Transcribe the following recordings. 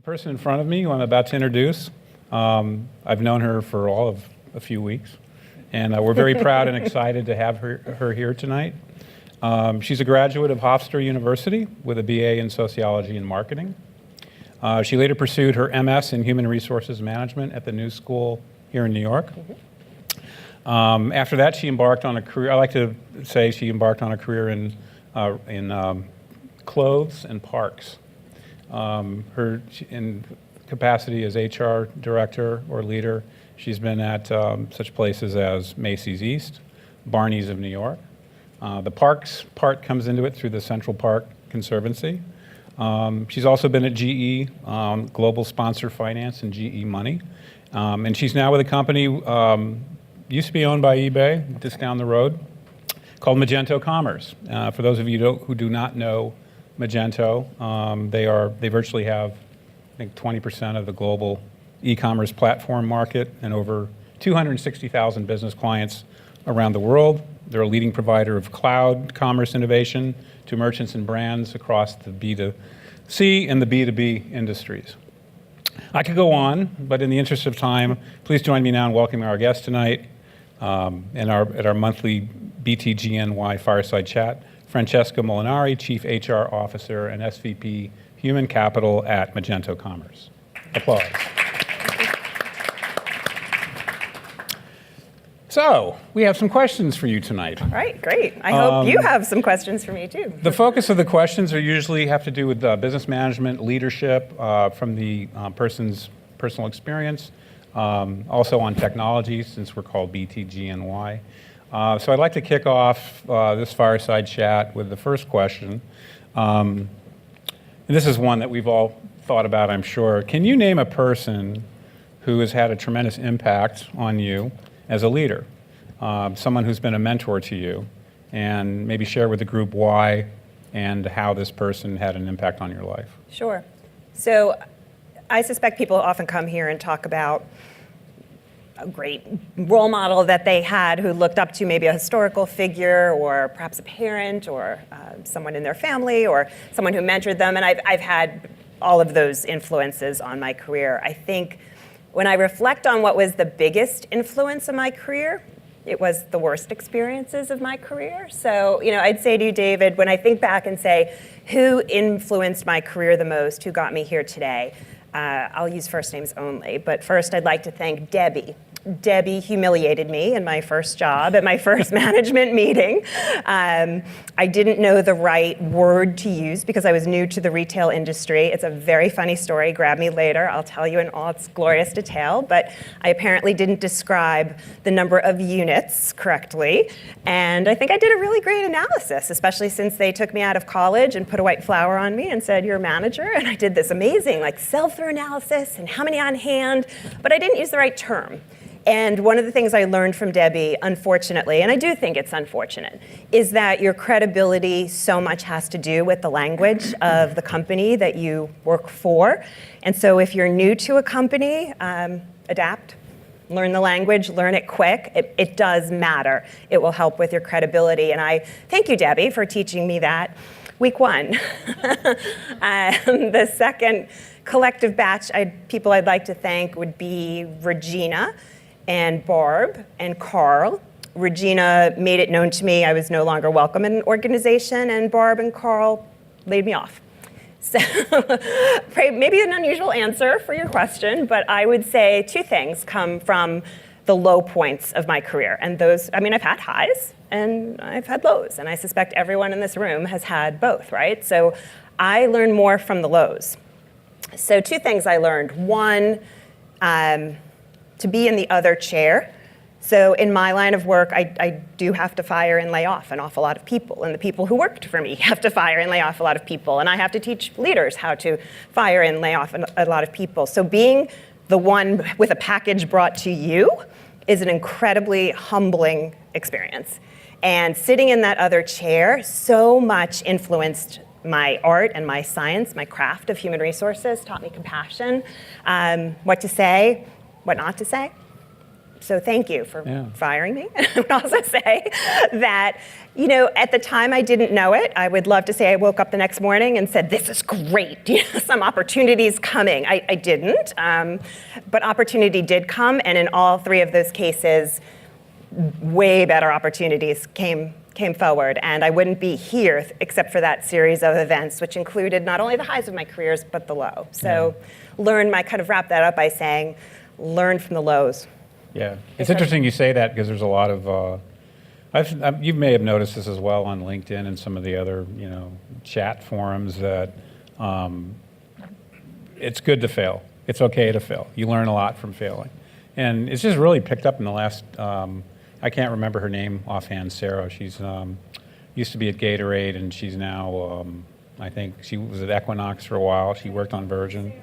person in front of me, who I'm about to introduce, I've known her for all of a few weeks, and we're very proud and excited to have her here tonight. She's a graduate of Hofstra University with a BA in Sociology and Marketing. She later pursued her MS in Human Resources Management at the New School here in New York. After that, she embarked on a career, I like to say she embarked on a career in clothes and parks. Her in capacity as HR director or leader, she's been at such places as Macy's East, Barney's of New York. The parks part comes into it through the Central Park Conservancy. She's also been at GE, Global Sponsor Finance and GE Money. And she's now with a company, used to be owned by eBay, just down the road, called Magento Commerce. For those of you who do not know Magento, they virtually have, I think, 20% of the global e-commerce platform market and over 260,000 business clients around the world. They're a leading provider of cloud commerce innovation to merchants and brands across the B2C and the B2B industries. I could go on, but in the interest of time, please join me now in welcoming our guest tonight at our monthly BTGNY Fireside Chat, Francesca Molinari, Chief HR Officer and SVP Human Capital at Magento Commerce. Applause. So, we have some questions for you tonight. All right, great. I hope you have some questions for me too. The focus of the questions are usually have to do with business management, leadership, from the person's personal experience, also on technology, since we're called BTGNY. So I'd like to kick off this fireside chat with the first question. And this is one that we've all thought about, I'm sure. Can you name a person who has had a tremendous impact on you as a leader? Someone who's been a mentor to you, and maybe share with the group why and how this person had an impact on your life. Sure. So I suspect people often come here and talk about a great role model that they had who looked up to maybe a historical figure or perhaps a parent or someone in their family or someone who mentored them. And I've had all of those influences on my career. I think when I reflect on what was the biggest influence of my career, it was the worst experiences of my career. So, I'd say to you, David, when I think back and say, who influenced my career the most, who got me here today, I'll use first names only. But first, I'd like to thank Debbie. Debbie humiliated me in my first job at my first management meeting. I didn't know the right word to use because I was new to the retail industry. It's a very funny story. Grab me later. I'll tell you in all its glorious detail. But I apparently didn't describe the number of units correctly. And I think I did a really great analysis, especially since they took me out of college and put a white flower on me and said, you're a manager. And I did this amazing sell-through analysis and how many on hand. But I didn't use the right term. And one of the things I learned from Debbie, unfortunately, and I do think it's unfortunate, is that your credibility so much has to do with the language of the company that you work for. And so if you're new to a company, adapt, learn the language, learn it quick. It does matter. It will help with your credibility. And I thank you, Debbie, for teaching me that week one. The second collective batch people I'd like to thank would be Regina and Barb and Carl. Regina made it known to me I was no longer welcome in an organization, and Barb and Carl laid me off. So maybe an unusual answer for your question, but I would say two things come from the low points of my career. And those, I've had highs and I've had lows, and I suspect everyone in this room has had both, right? So I learned more from the lows. So two things I learned. One, to be in the other chair. So in my line of work, I do have to fire and lay off an awful lot of people. And the people who worked for me have to fire and lay off a lot of people. And I have to teach leaders how to fire and lay off a lot of people. So being the one with a package brought to you is an incredibly humbling experience. And sitting in that other chair so much influenced my art and my science, my craft of human resources, taught me compassion, what to say, what not to say. So thank you for Yeah. firing me. I would also say that, at the time I didn't know it. I would love to say I woke up the next morning and said, this is great, some opportunities coming. I didn't, but opportunity did come, and in all three of those cases, way better opportunities came forward, and I wouldn't be here except for that series of events, which included not only the highs of my careers, but the low. So I kind of wrap that up by saying, learn from the lows. Yeah, it's interesting you say that because there's a lot of, you may have noticed this as well on LinkedIn and some of the other, chat forums that it's good to fail. It's okay to fail. You learn a lot from failing. And it's just really picked up in the last, I can't remember her name offhand, Sarah. She's used to be at Gatorade, and she's now, I think she was at Equinox for a while. She worked on Virgin.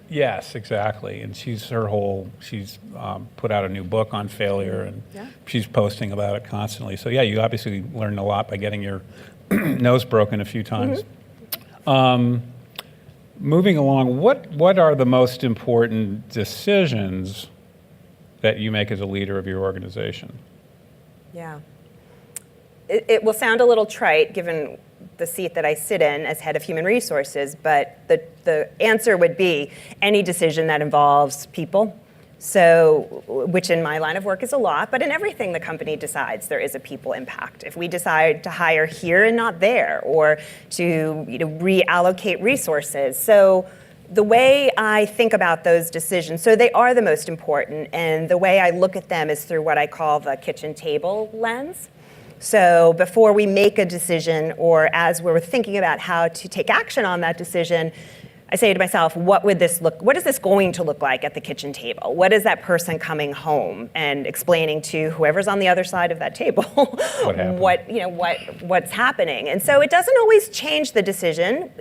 Yes, exactly. And she's put out a new book on failure, and she's posting about it constantly. So yeah, you obviously learned a lot by getting your nose broken a few times. Moving along, what are the most important decisions that you make as a leader of your organization? Yeah. It will sound a little trite given the seat that I sit in as head of human resources, but the answer would be any decision that involves people. So, which in my line of work is a lot, but in everything the company decides, there is a people impact. If we decide to hire here and not there, or to reallocate resources. So the way I think about those decisions, so they are the most important, and the way I look at them is through what I call the kitchen table lens. So before we make a decision, or as we're thinking about how to take action on that decision, I say to myself, what is this going to look like at the kitchen table? What is that person coming home and explaining to whoever's on the other side of that table what's happening? And so it doesn't always change the decision.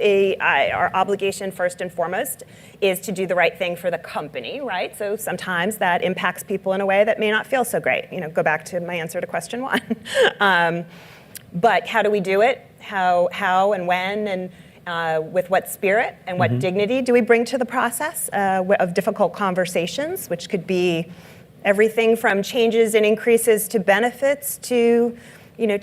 Our obligation first and foremost is to do the right thing for the company, right? So sometimes that impacts people in a way that may not feel so great. Go back to my answer to question 1. But how do we do it? How and when, and with what spirit and what dignity do we bring to the process of difficult conversations, which could be everything from changes and increases to benefits to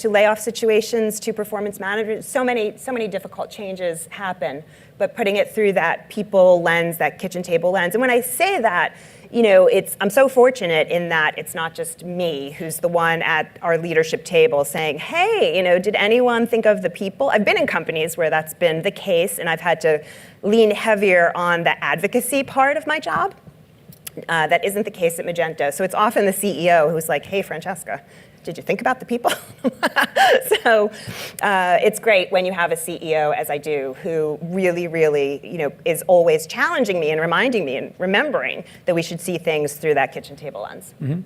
layoff situations to performance management. So many difficult changes happen, but putting it through that people lens, that kitchen table lens. And when I say that, I'm so fortunate in that it's not just me who's the one at our leadership table saying, hey, did anyone think of the people? I've been in companies where that's been the case, and I've had to lean heavier on the advocacy part of my job. That isn't the case at Magento. So it's often the CEO who's like, hey, Francesca, did you think about the people? So it's great when you have a CEO, as I do, who really, really, is always challenging me and reminding me and remembering that we should see things through that kitchen table lens. Mm-hmm.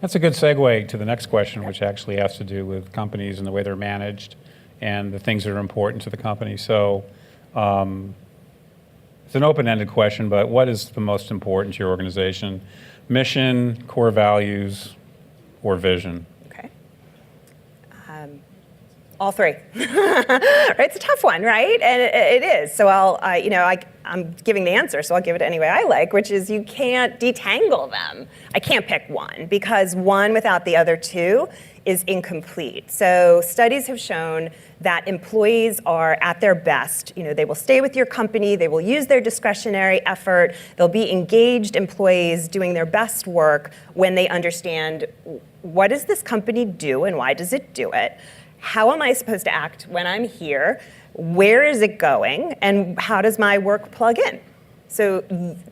That's a good segue to the next question, which actually has to do with companies and the way they're managed and the things that are important to the company. So it's an open-ended question, but what is the most important to your organization? Mission, core values, or vision? All three. Right? It's a tough one, right? And it is. So I'm giving the answer, so I'll give it any way I like, which is you can't detangle them. I can't pick one, because one without the other two is incomplete. So studies have shown that employees are at their best. They will stay with your company, they will use their discretionary effort, they'll be engaged employees doing their best work when they understand, what does this company do and why does it do it? How am I supposed to act when I'm here? Where is it going? And how does my work plug in? So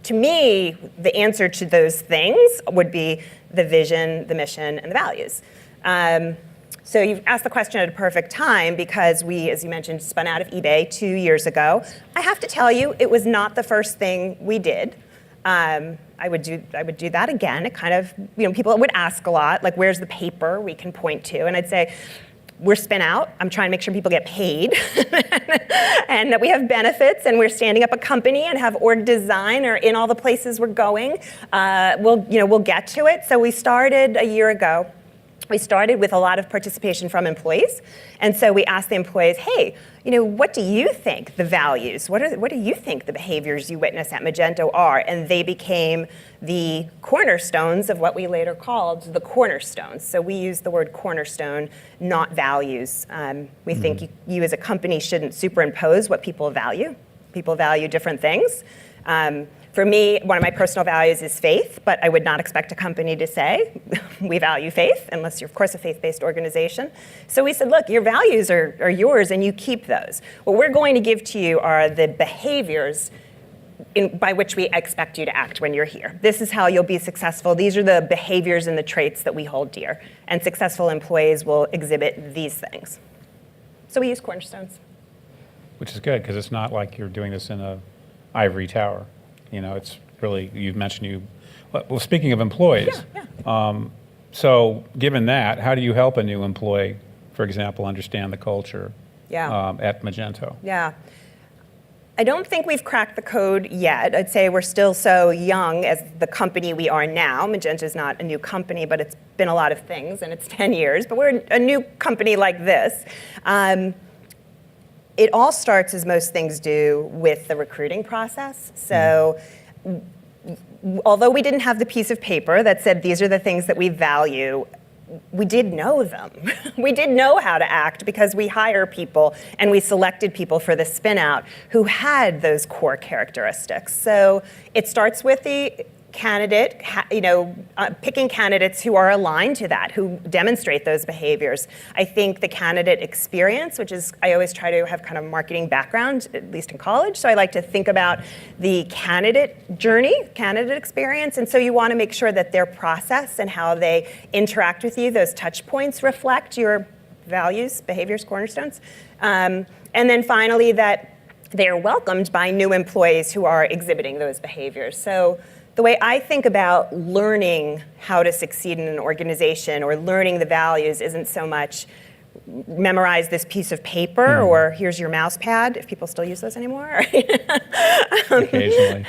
to me, the answer to those things would be the vision, the mission, and the values. So you've asked the question at a perfect time, because we, as you mentioned, spun out of eBay 2 years ago. I have to tell you, it was not the first thing we did. I would do that again. It kind of, people would ask a lot, like, where's the paper we can point to? And I'd say, we're spin out. I'm trying to make sure people get paid and that we have benefits, and we're standing up a company and have org design or in all the places we're going. We'll get to it. So we started a year ago. we started with a lot of participation from employees. And so we asked the employees, hey, what do you think the values, what do you think the behaviors you witness at Magento are? And they became the cornerstones of what we later called the cornerstones. So we use the word cornerstone, not values. We think you as a company shouldn't superimpose what people value. People value different things. For me, one of my personal values is faith, but I would not expect a company to say, we value faith, unless you're, of course, a faith-based organization. So we said, look, your values are yours, and you keep those. What we're going to give to you are the behaviors by which we expect you to act when you're here. This is how you'll be successful. These are the behaviors and the traits that we hold dear. And successful employees will exhibit these things. So we use cornerstones. Which is good, because it's not like you're doing this in a ivory tower. It's really, you've mentioned well, speaking of employees, so given that, how do you help a new employee, for example, understand the culture at Magento? Yeah. I don't think we've cracked the code yet. I'd say we're still so young as the company we are now. Magento is not a new company, but it's been a lot of things, and it's 10 years. But we're a new company like this. It all starts, as most things do, with the recruiting process. So although we didn't have the piece of paper that said these are the things that we value, we did know them. We did know how to act because we hire people and we selected people for the spin out who had those core characteristics. So it starts with the candidate, picking candidates who are aligned to that, who demonstrate those behaviors. I think the candidate experience, which is, I always try to have kind of marketing background, at least in college, so I like to think about the candidate journey, candidate experience, and so you want to make sure that their process and how they interact with you, those touch points reflect your values, behaviors, cornerstones. And then finally, that they are welcomed by new employees who are exhibiting those behaviors. So the way I think about learning how to succeed in an organization or learning the values isn't so much memorize this piece of paper or here's your mouse pad, if people still use those anymore. Occasionally.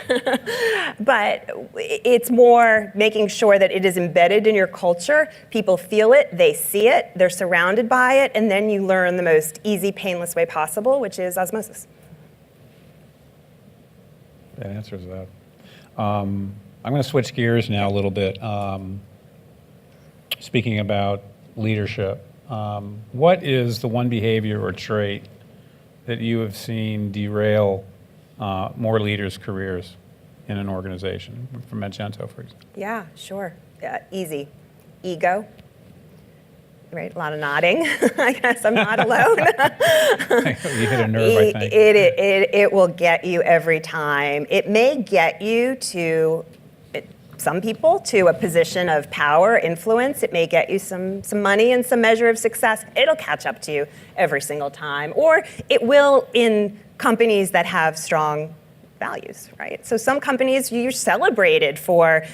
But it's more making sure that it is embedded in your culture. People feel it, they see it, they're surrounded by it, and then you learn the most easy, painless way possible, which is osmosis. That answers that. I'm going to switch gears now a little bit. Speaking about leadership, what is the one behavior or trait that you have seen derail more leaders' careers in an organization, from Magento, for example? Yeah, sure. Easy. Ego. Right, a lot of nodding. I guess I'm not alone. You hit a nerve, I think. It will get you every time. It may get you to, some people, to a position of power, influence. It may get you some money and some measure of success. It'll catch up to you every single time. Or it will in companies that have strong values, right? So some companies, you're celebrated for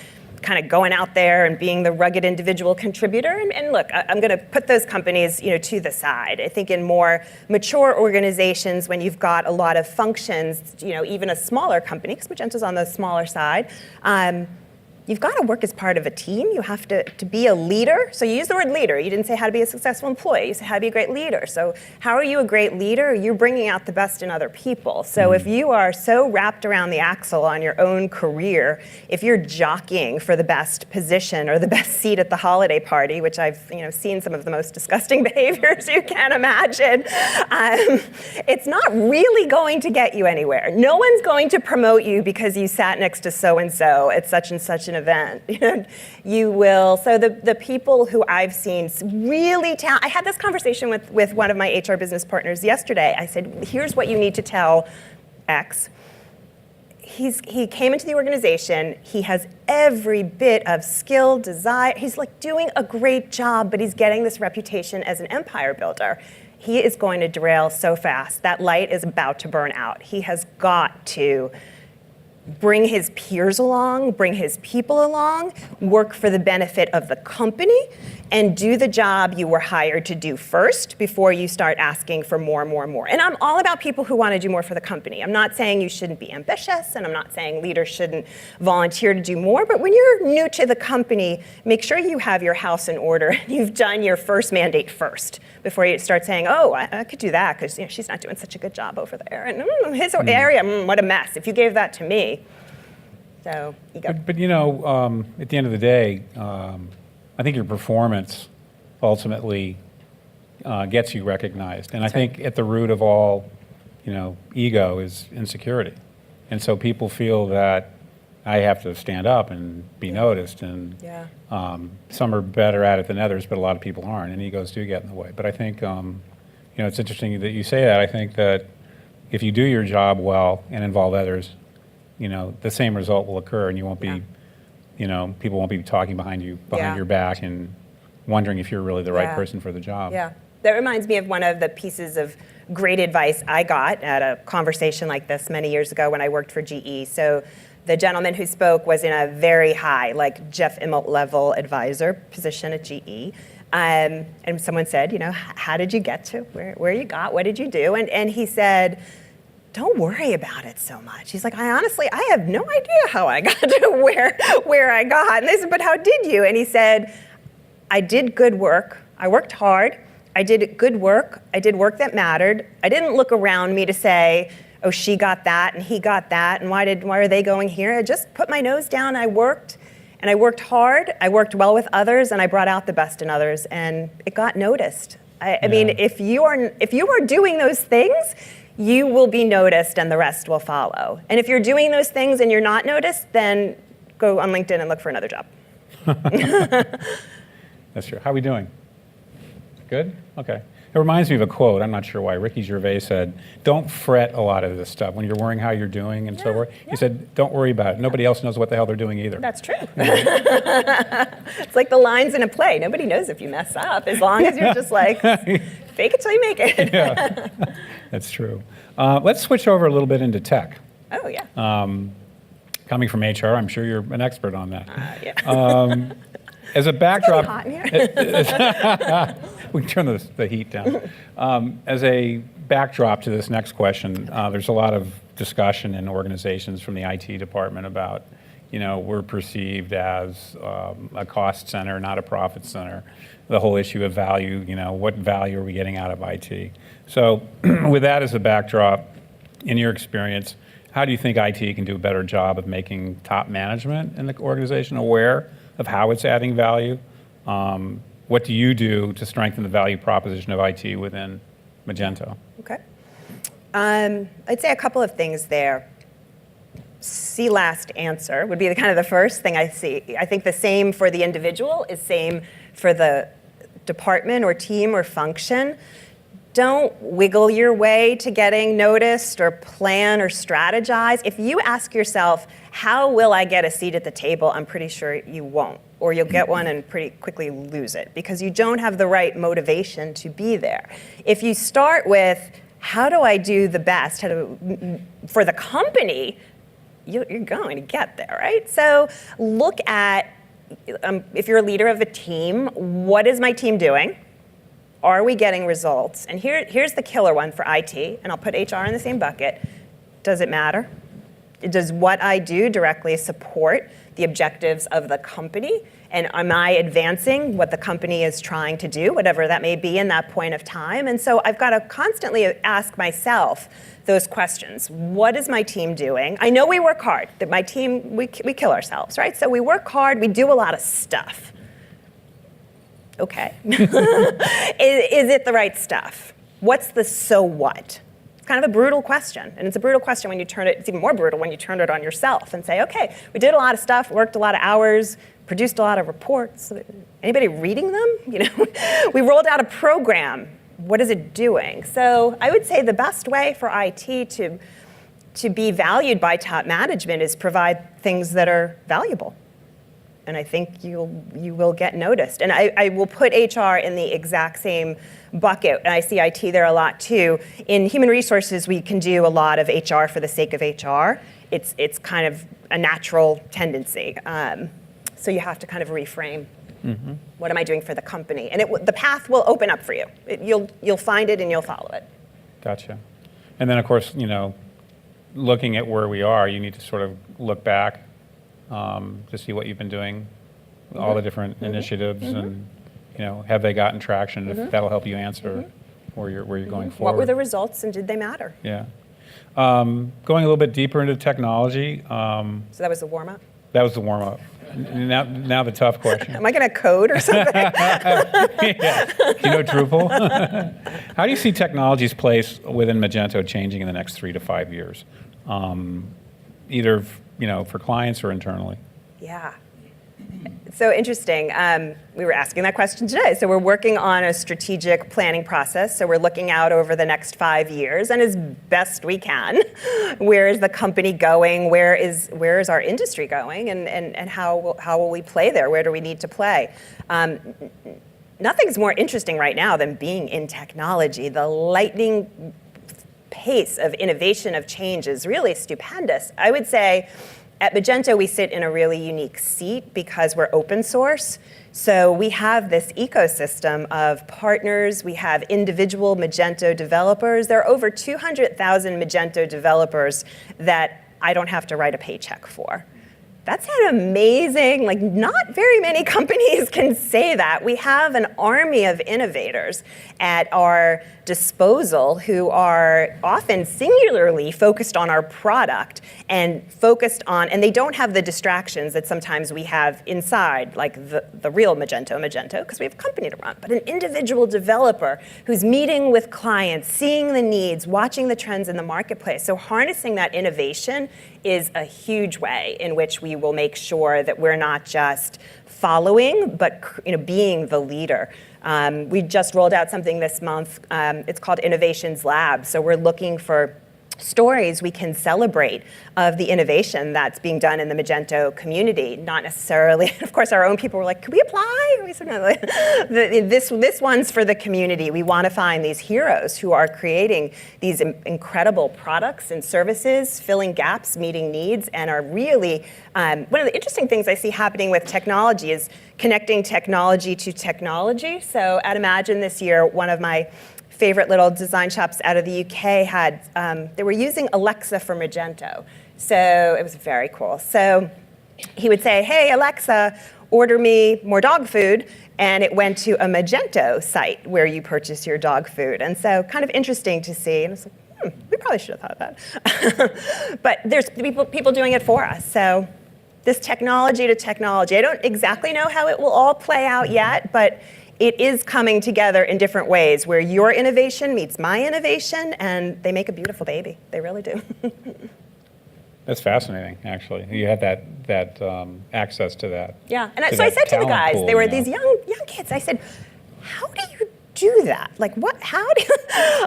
kind of going out there and being the rugged individual contributor. And look, I'm going to put those companies, to the side. I think in more mature organizations, when you've got a lot of functions, even a smaller company, because Magento's on the smaller side, you've got to work as part of a team. You have to be a leader. So you use the word leader. You didn't say how to be a successful employee. You said how to be a great leader. So how are you a great leader? You're bringing out the best in other people. So if you are so wrapped around the axle on your own career, if you're jockeying for the best position or the best seat at the holiday party, which I've seen some of the most disgusting behaviors you can imagine, it's not really going to get you anywhere. No one's going to promote you because you sat next to so-and-so at such and such an event. You will. So the people who I've seen really I had this conversation with one of my HR business partners yesterday. I said, here's what you need to tell X. He came into the organization. He has every bit of skill, desire. He's like doing a great job, but he's getting this reputation as an empire builder. He is going to derail so fast. That light is about to burn out. He has got to bring his peers along, bring his people along, work for the benefit of the company, and do the job you were hired to do first before you start asking for more and more and more. And I'm all about people who want to do more for the company. I'm not saying you shouldn't be ambitious, and I'm not saying leaders shouldn't volunteer to do more, but when you're new to the company, make sure you have your house in order. You've done your first mandate first before you start saying, oh, I could do that because she's not doing such a good job over there. And his area, what a mess. If you gave that to me. So, ego. But at the end of the day, I think your performance ultimately gets you recognized. And I think at the root of all, ego is insecurity. And so people feel that I have to stand up and be noticed. And some are better at it than others, but a lot of people aren't. And egos do get in the way. But I think, it's interesting that you say that. I think that if you do your job well and involve others, the same result will occur, and you won't be, people won't be talking behind your back and wondering if you're really the right person for the job. Yeah, that reminds me of one of the pieces of great advice I got at a conversation like this many years ago when I worked for GE. So the gentleman who spoke was in a very high, like Jeff Immelt level advisor position at GE. And someone said, how did you get to where you got? What did you do? And he said, don't worry about it so much. He's like, I have no idea how I got to where I got. And they said, but how did you? And he said, I did good work. I worked hard. I did good work. I did work that mattered. I didn't look around me to say, oh, she got that and he got that, and why are they going here? I just put my nose down. I worked, and I worked hard. I worked well with others, and I brought out the best in others, and it got noticed. I mean, if you are doing those things, you will be noticed and the rest will follow. And if you're doing those things and you're not noticed, then go on LinkedIn and look for another job. That's true. How are we doing? Good? Okay. It reminds me of a quote. I'm not sure why. Ricky Gervais said, don't fret a lot of this stuff. When you're worrying how you're doing and so forth, he said, don't worry about it. Nobody else knows what the hell they're doing either. That's true. It's like the lines in a play. Nobody knows if you mess up, as long as you're just like, fake it till you make it. Yeah. That's true. Let's switch over a little bit into tech. Oh, yeah. Coming from HR, I'm sure you're an expert on that. Yeah. As a backdrop, hot in here. we can turn the heat down. As a backdrop to this next question, there's a lot of discussion in organizations from the IT department about, we're perceived as a cost center, not a profit center. The whole issue of value, what value are we getting out of IT? So with that as a backdrop, in your experience, how do you think IT can do a better job of making top management in the organization aware of how it's adding value? What do you do to strengthen the value proposition of IT within Magento? Okay. I'd say a couple of things there. See last answer would be the first thing I see. I think the same for the individual is same for the department or team or function. Don't wiggle your way to getting noticed or plan or strategize. If you ask yourself, how will I get a seat at the table? I'm pretty sure you won't, or you'll get one and pretty quickly lose it because you don't have the right motivation to be there. If you start with, how do I do the best for the company, you're going to get there, right? So look at, if you're a leader of a team, what is my team doing? Are we getting results? And here's the killer one for IT, and I'll put HR in the same bucket. Does it matter? Does what I do directly support the objectives of the company? And am I advancing what the company is trying to do, whatever that may be in that point of time? And so I've got to constantly ask myself those questions. What is my team doing? I know we work hard. That my team, we kill ourselves, right? So we work hard, we do a lot of stuff. Okay. Is it the right stuff? What's the so what? It's kind of a brutal question. And it's a brutal question when you turn it, it's even more brutal when you turn it on yourself and say, okay, we did a lot of stuff, worked a lot of hours, produced a lot of reports. Anybody reading them? We rolled out a program. What is it doing? So I would say the best way for IT to be valued by top management is provide things that are valuable. And I think you will get noticed. And I will put HR in the exact same bucket. And I see IT there a lot too. In human resources, we can do a lot of HR for the sake of HR. it's kind of a natural tendency. So you have to kind of reframe. What am I doing for the company? And the path will open up for you. You'll find it and you'll follow it. Gotcha. And then, of course, looking at where we are, you need to sort of look back to see what you've been doing, all the different initiatives, and have they gotten traction? If that'll help you answer where you're going forward. What were the results and did they matter? Yeah. Going a little bit deeper into technology. So that was the warm-up? That was the warm-up. Now the tough question. Am I going to code or something? Yeah. Do you know Drupal? How do you see technology's place within Magento changing in the next 3 to 5 years? Either for clients or internally? Yeah. So interesting. We were asking that question today. So we're working on a strategic planning process. So we're looking out over the next 5 years, and as best we can, where is the company going? Where is our industry going? And how will we play there? Where do we need to play? Nothing's more interesting right now than being in technology. The lightning pace of innovation, of change is really stupendous. I would say at Magento, we sit in a really unique seat because we're open source. So we have this ecosystem of partners. We have individual Magento developers. There are over 200,000 Magento developers that I don't have to write a paycheck for. That's an amazing, not very many companies can say that. We have an army of innovators at our disposal who are often singularly focused on our product and and they don't have the distractions that sometimes we have inside, like the real Magento, because we have a company to run, but an individual developer who's meeting with clients, seeing the needs, watching the trends in the marketplace. So harnessing that innovation is a huge way in which we will make sure that we're not just following, but being the leader. We just rolled out something this month. It's called Innovations Lab. So we're looking for stories we can celebrate of the innovation that's being done in the Magento community. Not necessarily, of course, our own people were like, "Can we apply?" We said, "No, this one's for the community." We want to find these heroes who are creating these incredible products and services, filling gaps, meeting needs, and are really one of the interesting things I see happening with technology is connecting technology to technology. So at Imagine this year, one of my favorite little design shops out of the UK had, they were using Alexa for Magento. So it was very cool. So he would say, "Hey, Alexa, order me more dog food." And it went to a Magento site where you purchase your dog food. And so kind of interesting to see. And it's like, we probably should have thought of that. But there's people doing it for us. So this technology to technology, I don't exactly know how it will all play out yet, but it is coming together in different ways where your innovation meets my innovation, and they make a beautiful baby. They really do. That's fascinating, actually. You have that access to that. Yeah, and so I said to the guys, pool, they were these young kids. I said, "How do you do that? What? How do?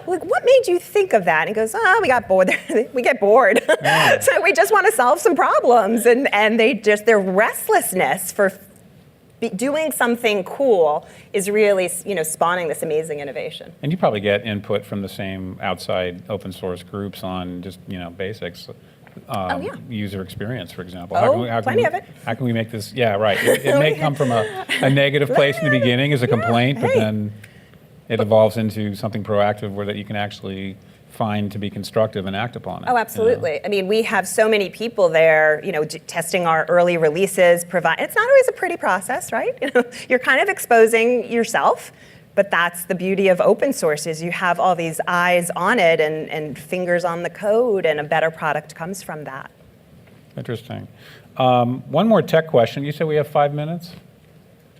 What made you think of that?" And he goes, "Oh, we got bored. We get bored, Yeah. So we just want to solve some problems." And their restlessness for doing something cool is really, spawning this amazing innovation. And you probably get input from the same outside open source groups on just, basics. User experience, for example. Plenty of it. How can we make this? Yeah, right. It may come from a negative place in the beginning as a complaint, but then it evolves into something proactive where that you can actually find to be constructive and act upon it. Oh, absolutely. I mean, we have so many people there, testing our early releases. It's not always a pretty process, right? You're kind of exposing yourself, but that's the beauty of open source is you have all these eyes on it and fingers on the code, and a better product comes from that. Interesting. One more tech question. You said we have 5 minutes?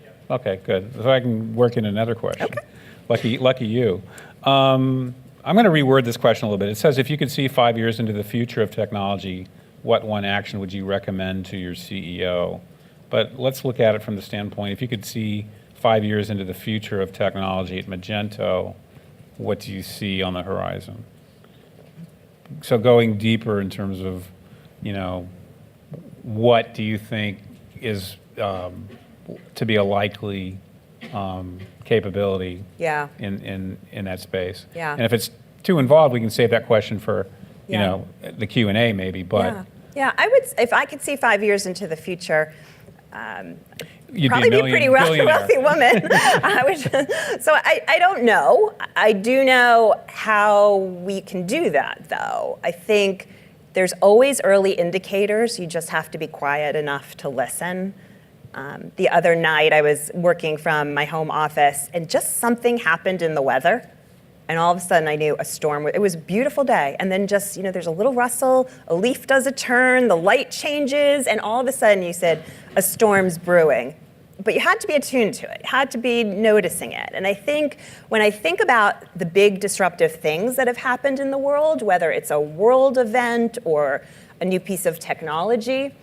Yeah. Okay, good. So I can work in another question. Okay. Lucky you. I'm going to reword this question a little bit. It says, if you could see 5 years into the future of technology, what one action would you recommend to your CEO? But let's look at it from the standpoint, if you could see 5 years into the future of technology at Magento, what do you see on the horizon? So going deeper in terms of, what do you think is to be a likely capability in that space? Yeah. And if it's too involved, we can save that question for the Q&A maybe. But Yeah, if I could see 5 years into the future, You'd probably be a pretty wealthy billionaire. woman. So I don't know. I do know how we can do that, though. I think there's always early indicators. You just have to be quiet enough to listen. The other night, I was working from my home office, and just something happened in the weather. And all of a sudden, I knew a storm. It was a beautiful day. And then just, there's a little rustle, a leaf does a turn, the light changes, and all of a sudden you said, a storm's brewing. But you had to be attuned to it, had to be noticing it. And I think when I think about the big disruptive things that have happened in the world, whether it's a world event or a new piece of technology,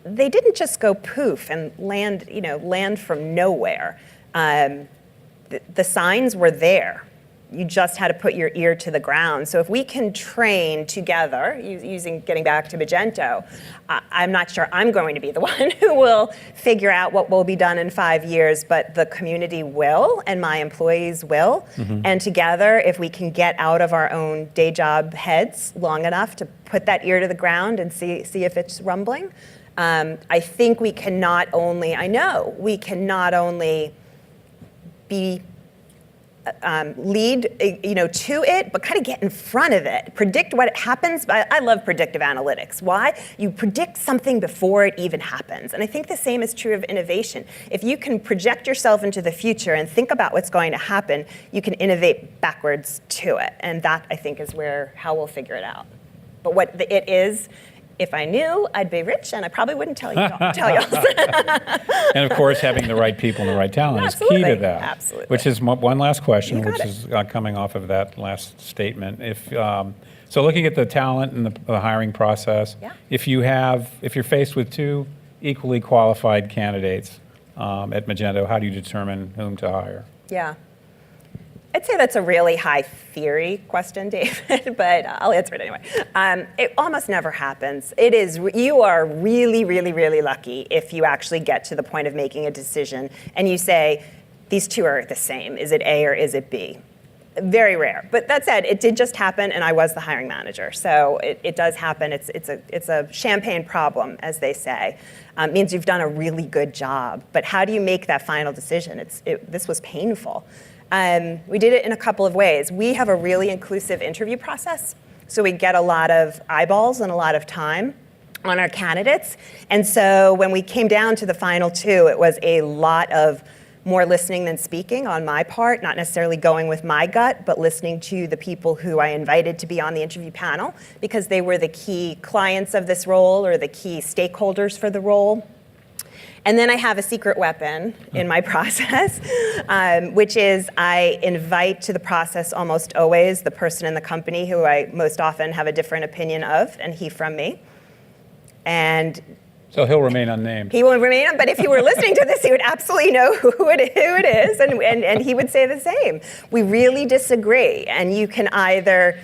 they didn't just go poof and land from nowhere. The signs were there. You just had to put your ear to the ground. So if we can train together, getting back to Magento, I'm not sure I'm going to be the one who will figure out what will be done in 5 years, but the community will, and my employees will. Mm-hmm. And together, if we can get out of our own day job heads long enough to put that ear to the ground and see if it's rumbling, I think we can not only be lead to it, but kind of get in front of it, predict what happens. I love predictive analytics. Why? You predict something before it even happens. And I think the same is true of innovation. If you can project yourself into the future and think about what's going to happen, you can innovate backwards to it. And that, I think, is how we'll figure it out. But what it is, if I knew, I'd be rich, and I probably wouldn't tell y'all. And of course, having the right people and the right talent is key to that. Absolutely. Which is one last question, which it. is coming off of that last statement. So looking at the talent and the hiring process, yeah. if you're faced with two equally qualified candidates at Magento, how do you determine whom to hire? Yeah. I'd say that's a really high theory question, David, but I'll answer it anyway. It almost never happens. You are really, really, really lucky if you actually get to the point of making a decision and you say, these two are the same. Is it A or is it B? Very rare. But that said, it did just happen, and I was the hiring manager. So it does happen. It's a champagne problem, as they say. It means you've done a really good job. But how do you make that final decision? This was painful. We did it in a couple of ways. We have a really inclusive interview process, so we get a lot of eyeballs and a lot of time on our candidates. And so when we came down to the final two, it was a lot of more listening than speaking on my part, not necessarily going with my gut, but listening to the people who I invited to be on the interview panel, because they were the key clients of this role or the key stakeholders for the role. And then I have a secret weapon in my process, which is I invite to the process almost always the person in the company who I most often have a different opinion of, and he from me. And so he'll remain unnamed. He will remain, but if he were listening to this, he would absolutely know who it is, and he would say the same. We really disagree, and you can either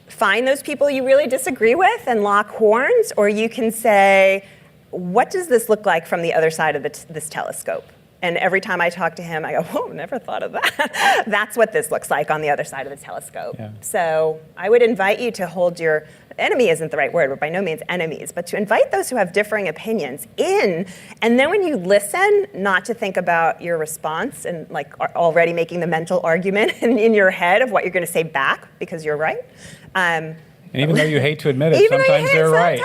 find those people you really disagree with and lock horns, or you can say, what does this look like from the other side of this telescope? And every time I talk to him, I go, whoa, never thought of that. That's what this looks like on the other side of the telescope. Yeah. So I would invite you to hold your, enemy isn't the right word, but by no means enemies, but to invite those who have differing opinions in, and then when you listen, not to think about your response and like already making the mental argument in your head of what you're gonna say back because you're right. And even though you hate to admit it, sometimes they're right.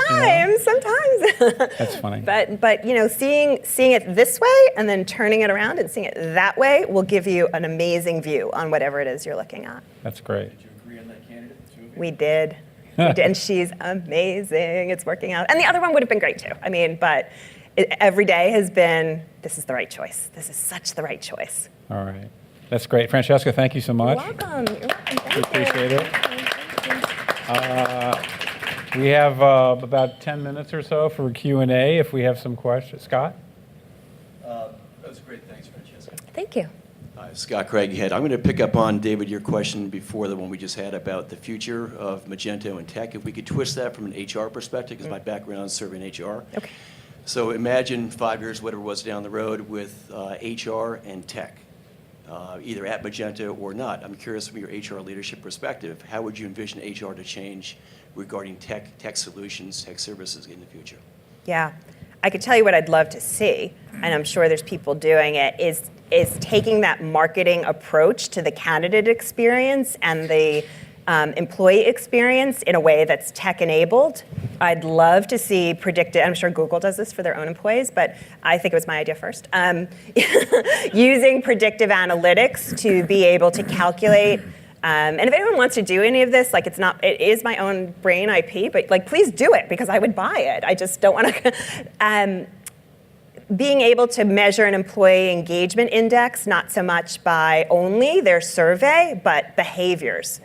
Sometimes. That's funny. But seeing it this way and then turning it around and seeing it that way will give you an amazing view on whatever it is you're looking at. That's great. Did you agree on that candidate? We did. And she's amazing. It's working out. And the other one would have been great too. But every day has been, this is the right choice. This is such the right choice. All right. That's great. Francesca, thank you so much. You're welcome. We appreciate it. We have about 10 minutes or so for Q&A if we have some questions. Scott? That was great. Thanks, Francesca. Thank you. Scott Craighead. I'm going to pick up on, David, your question before the one we just had about the future of Magento and tech. If we could twist that from an HR perspective, because my background is serving HR. Okay. So imagine 5 years, whatever it was down the road, with HR and tech, either at Magento or not. I'm curious from your HR leadership perspective, how would you envision HR to change regarding tech solutions, tech services in the future? Yeah. I could tell you what I'd love to see, and I'm sure there's people doing it, is taking that marketing approach to the candidate experience and the employee experience in a way that's tech-enabled. I'd love to see predictive, I'm sure Google does this for their own employees, but I think it was my idea first. Using predictive analytics to be able to calculate, and if anyone wants to do any of this, like it is my own brain IP, but like please do it because I would buy it. I just don't want to. Being able to measure an employee engagement index, not so much by only their survey, but behaviors.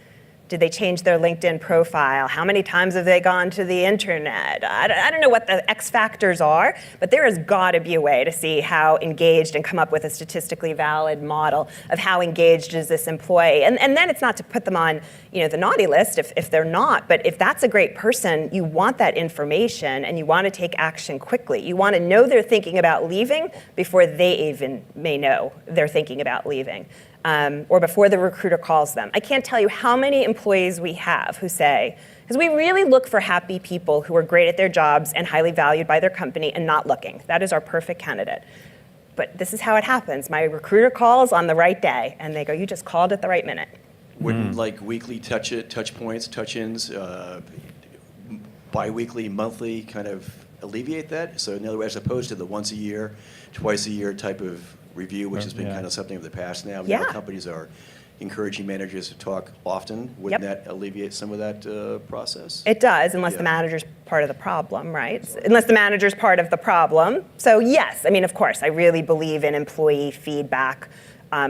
Did they change their LinkedIn profile? How many times have they gone to the internet? I don't know what the X factors are, but there has got to be a way to see how engaged and come up with a statistically valid model of how engaged is this employee. And then it's not to put them on, the naughty list if they're not, but if that's a great person, you want that information and you want to take action quickly. You want to know they're thinking about leaving before they even may know they're thinking about leaving. Or before the recruiter calls them. I can't tell you how many employees we have who say, because we really look for happy people who are great at their jobs and highly valued by their company and not looking. That is our perfect candidate. But this is how it happens. My recruiter calls on the right day, and they go, you just called at the right minute. Wouldn't like weekly touch points, touch-ins, bi-weekly, monthly kind of alleviate that? So in other words, as opposed to the once a year, twice a year type of review, which has been kind of something of the past now. Yeah. Now companies are encouraging managers to talk often. Wouldn't that alleviate some of that process? It does, unless the manager's part of the problem, right? Unless the manager's part of the problem. So yes, of course, I really believe in employee feedback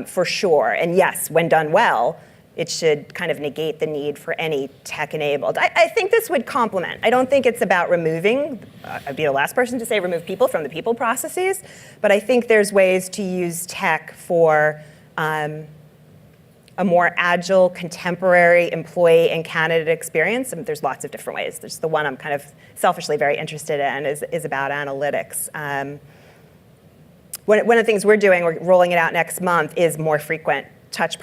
for sure. And yes, when done well, it should kind of negate the need for any tech-enabled. I think this would complement. I don't think it's about removing, I'd be the last person to say remove people from the people processes, but I think there's ways to use tech for a more agile, contemporary employee and candidate experience. And there's lots of different ways. There's the one I'm kind of selfishly very interested in is about analytics. One of the things we're doing, we're rolling it out next month, is more frequent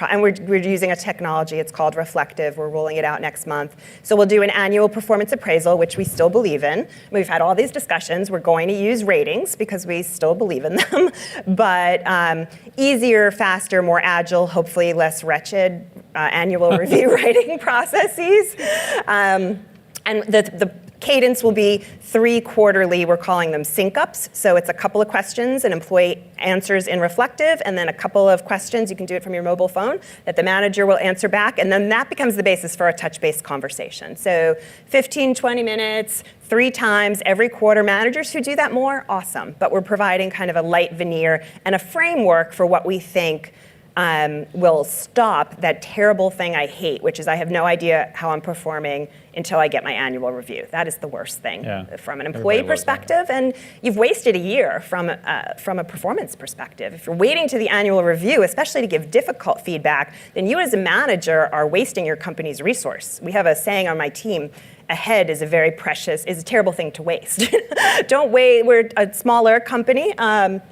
and we're using a technology, it's called Reflective. We're rolling it out next month. So we'll do an annual performance appraisal, which we still believe in. We've had all these discussions. We're going to use ratings because we still believe in them. But easier, faster, more agile, hopefully less wretched annual review writing processes. And the cadence will be 3 quarterly, we're calling them sync-ups. So it's a couple of questions an employee answers in Reflective, and then a couple of questions, you can do it from your mobile phone, that the manager will answer back, and then that becomes the basis for a touch-based conversation. So 15, 20 minutes, 3 times every quarter. Managers who do that more, awesome. But we're providing kind of a light veneer and a framework for what we think will stop that terrible thing I hate, which is I have no idea how I'm performing until I get my annual review. That is the worst thing from an employee perspective, and you've wasted a year from a performance perspective. If you're waiting to the annual review, especially to give difficult feedback, then you as a manager are wasting your company's resource. We have a saying on my team, a head is a terrible thing to waste. Don't wait, we're a smaller company.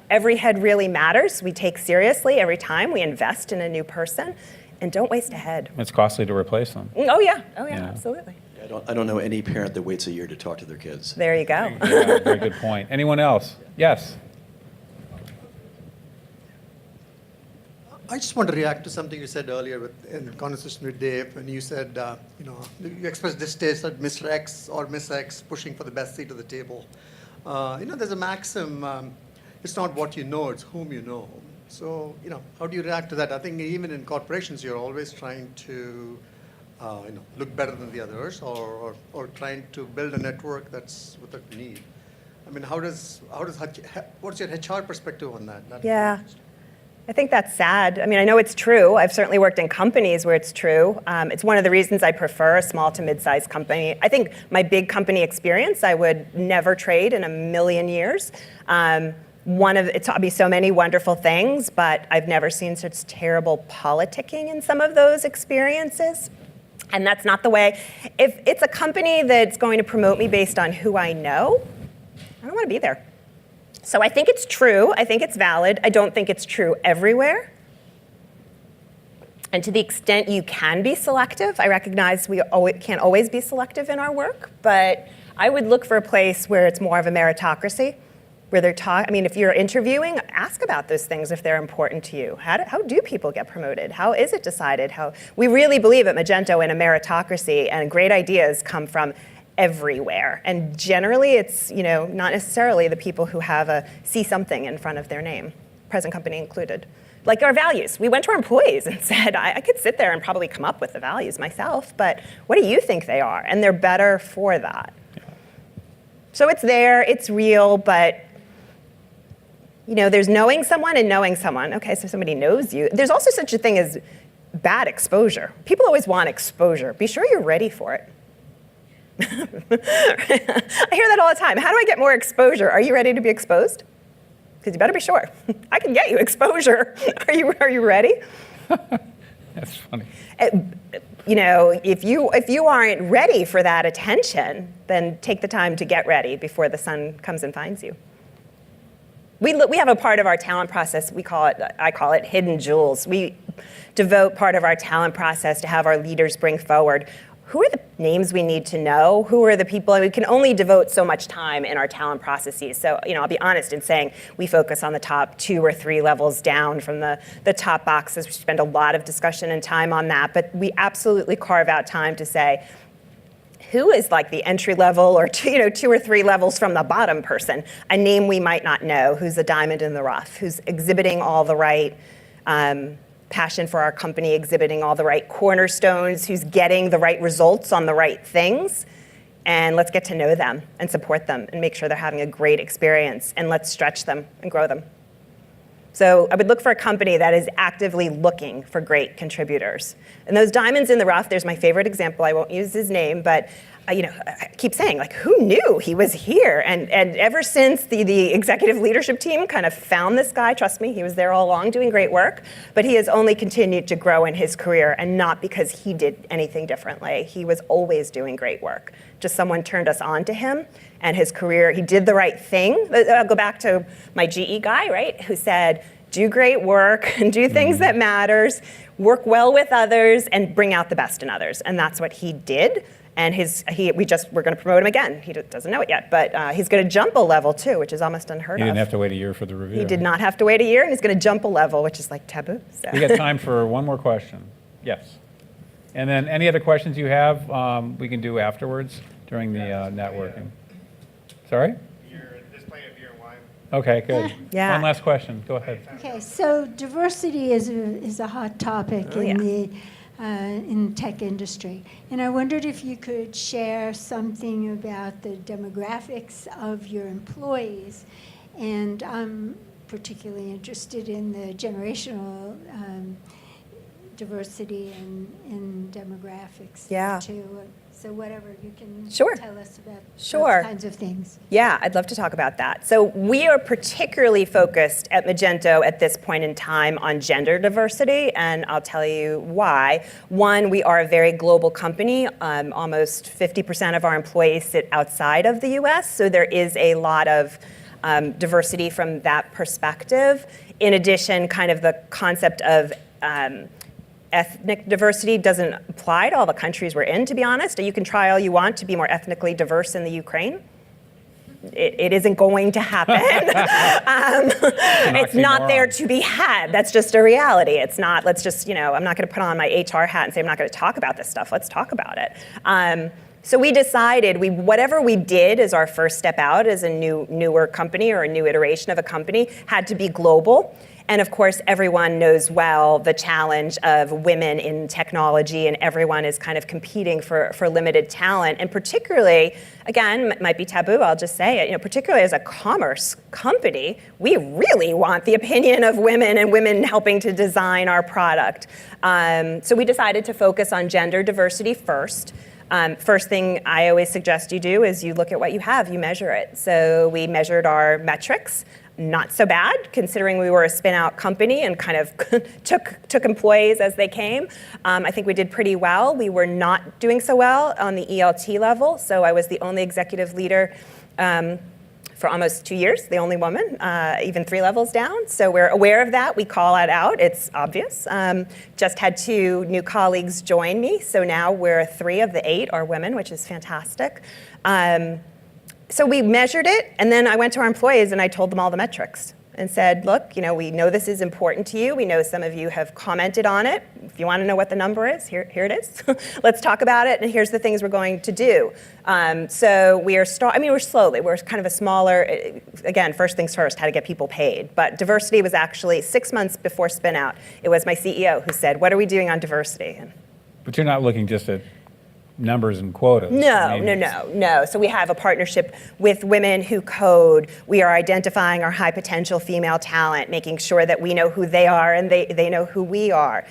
Every head really matters. We take seriously every time we invest in a new person, and don't waste a head. It's costly to replace them. Oh yeah, absolutely. I don't know any parent that waits a year to talk to their kids. There you go. Yeah, very good point. Anyone else? Yes. I just want to react to something you said earlier in conversation with Dave, when you said, you expressed distaste at Mr. X or Miss X pushing for the best seat at the table. There's a maxim, it's not what you know, it's whom you know. So, how do you react to that? I think even in corporations, you're always trying to, look better than the others, or trying to build a network that's what they need. What's your HR perspective on that? Yeah. I think that's sad. I know it's true. I've certainly worked in companies where it's true. It's one of the reasons I prefer a small to mid-sized company. I think my big company experience, I would never trade in a million years. It taught me so many wonderful things, but I've never seen such terrible politicking in some of those experiences. And that's not the way. If it's a company that's going to promote me based on who I know, I don't want to be there. So I think it's true. I think it's valid. I don't think it's true everywhere. And to the extent you can be selective, I recognize we can't always be selective in our work, but I would look for a place where it's more of a meritocracy, where they're if you're interviewing, ask about those things if they're important to you. How do people get promoted? How is it decided? We really believe at Magento in a meritocracy, and great ideas come from everywhere. And generally, it's not necessarily the people who have a C something in front of their name, present company included. Like our values. We went to our employees and said, I could sit there and probably come up with the values myself, but what do you think they are? And they're better for that. Yeah. So it's there, it's real, but there's knowing someone and knowing someone. Okay, so somebody knows you. There's also such a thing as bad exposure. People always want exposure. Be sure you're ready for it. I hear that all the time. How do I get more exposure? Are you ready to be exposed? Because you better be sure. I can get you exposure. Are you ready? That's funny. If you aren't ready for that attention, then take the time to get ready before the sun comes and finds you. We have a part of our talent process, I call it hidden jewels. We devote part of our talent process to have our leaders bring forward who are the names we need to know, who are the people. We can only devote so much time in our talent processes. So, I'll be honest in saying we focus on the top 2 or 3 levels down from the top boxes. We spend a lot of discussion and time on that, but we absolutely carve out time to say, who is like the entry level or 2 or 3 levels from the bottom person, a name we might not know, who's a diamond in the rough, who's exhibiting all the right passion for our company, exhibiting all the right cornerstones, who's getting the right results on the right things. And let's get to know them and support them and make sure they're having a great experience, and let's stretch them and grow them. So I would look for a company that is actively looking for great contributors. And those diamonds in the rough, there's my favorite example. I won't use his name, but I keep saying, who knew he was here? And ever since the executive leadership team kind of found this guy, trust me, he was there all along doing great work, but he has only continued to grow in his career, and not because he did anything differently. He was always doing great work. Just someone turned us on to him, and his career, he did the right thing. I'll go back to my GE guy, right, who said, do great work and do things that matters, work well with others, and bring out the best in others. And that's what he did. And we're going to promote him again. He doesn't know it yet, but he's going to jump a level too, which is almost unheard of. He didn't have to wait a year for the review. He did not have to wait a year, and he's going to jump a level, which is like taboo. So. We got time for one more question. Yes. And then any other questions you have, we can do afterwards during the networking. Sorry? Display of beer and wine. Okay, good. Yeah. One last question. Go ahead. Okay, so diversity is a hot topic in the tech industry, and I wondered if you could share something about the demographics of your employees, and I'm particularly interested in the generational diversity and demographics too. So whatever you can tell us about those kinds of things. Yeah, I'd love to talk about that. So we are particularly focused at Magento at this point in time on gender diversity, and I'll tell you why. One, we are a very global company. Almost 50% of our employees sit outside of the US, so there is a lot of diversity from that perspective. In addition, kind of the concept of ethnic diversity doesn't apply to all the countries we're in, to be honest. You can try all you want to be more ethnically diverse in the Ukraine. It isn't going to happen. It's not there to be had. That's just a reality. It's not, let's just, I'm not going to put on my HR hat and say I'm not going to talk about this stuff. Let's talk about it. So we decided whatever we did as our first step out as a newer company or a new iteration of a company had to be global. And of course, everyone knows well the challenge of women in technology, and everyone is kind of competing for limited talent. And particularly, again, it might be taboo, I'll just say it, particularly as a commerce company, we really want the opinion of women and women helping to design our product. So we decided to focus on gender diversity first. First thing I always suggest you do is you look at what you have, you measure it. So we measured our metrics. Not so bad, considering we were a spin-out company and kind of took employees as they came. I think we did pretty well. We were not doing so well on the ELT level, so I was the only executive leader for almost 2 years, the only woman, even 3 levels down. So we're aware of that. We call it out. It's obvious. Just had 2 new colleagues join me. So now we're 3 of the 8 are women, which is fantastic. So we measured it, and then I went to our employees and I told them all the metrics and said, look, we know this is important to you. We know some of you have commented on it. If you want to know what the number is, here it is. Let's talk about it, and here's the things we're going to do. So we're slowly. We're kind of a smaller, again, first things first, how to get people paid. But diversity was actually 6 months before spin out. It was my CEO who said, what are we doing on diversity? But you're not looking just at numbers and quotas. No. So we have a partnership with Women Who Code. We are identifying our high potential female talent, making sure that we know who they are and they know who we are.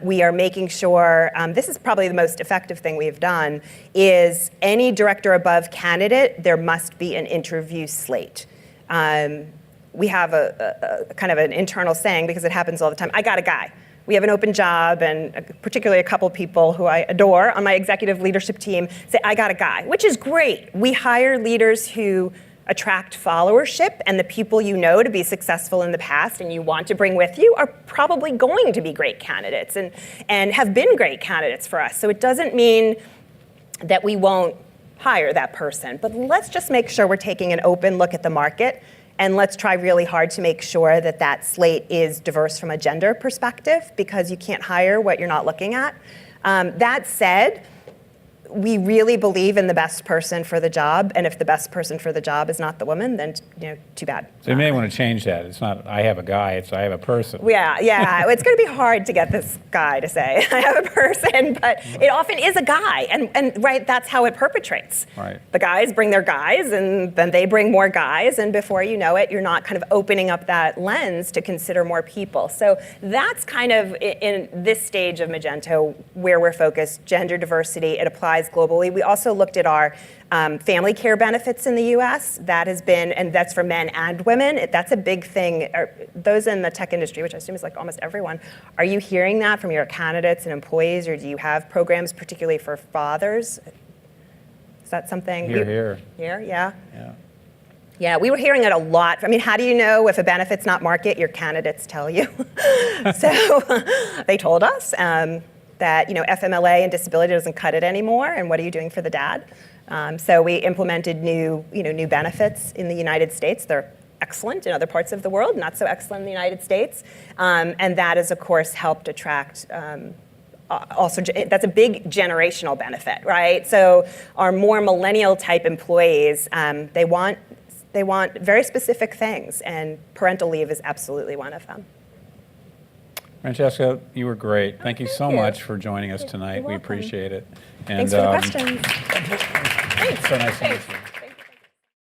We are making sure, this is probably the most effective thing we've done, is any director above candidate, there must be an interview slate. We have a kind of an internal saying, because it happens all the time, I got a guy. We have an open job, and particularly a couple people who I adore on my executive leadership team say, I got a guy, which is great. We hire leaders who attract followership, and the people you know to be successful in the past and you want to bring with you are probably going to be great candidates and have been great candidates for us. So it doesn't mean that we won't hire that person, but let's just make sure we're taking an open look at the market. And let's try really hard to make sure that that slate is diverse from a gender perspective, because you can't hire what you're not looking at. That said, we really believe in the best person for the job, and if the best person for the job is not the woman, then too bad. So you may want to change that. It's not I have a guy, it's I have a person. Yeah, it's going to be hard to get this guy to say I have a person, but it often is a guy, and right, that's how it perpetrates. Right. The guys bring their guys, and then they bring more guys, and before you know it, you're not kind of opening up that lens to consider more people. So that's kind of in this stage of Magento where we're focused, gender diversity. It applies globally. We also looked at our family care benefits in the US. That has been, and that's for men and women. That's a big thing. Those in the tech industry, which I assume is like almost everyone, are you hearing that from your candidates and employees, or do you have programs particularly for fathers? Is that something? Here. Yeah. Yeah. Yeah, we were hearing it a lot. I mean, how do you know if a benefit's not market? Your candidates tell you. So they told us that FMLA and disability doesn't cut it anymore, and what are you doing for the dad? So we implemented new benefits in the United States. They're excellent in other parts of the world, not so excellent in the United States, and that has of course helped attract. Also, that's a big generational benefit, right? So our more millennial type employees, they want very specific things, and parental leave is absolutely one of them. Francesca, you were great. Thank you so you. much for joining us tonight. You're We welcome. appreciate it. Thanks for the questions. So nice to meet you.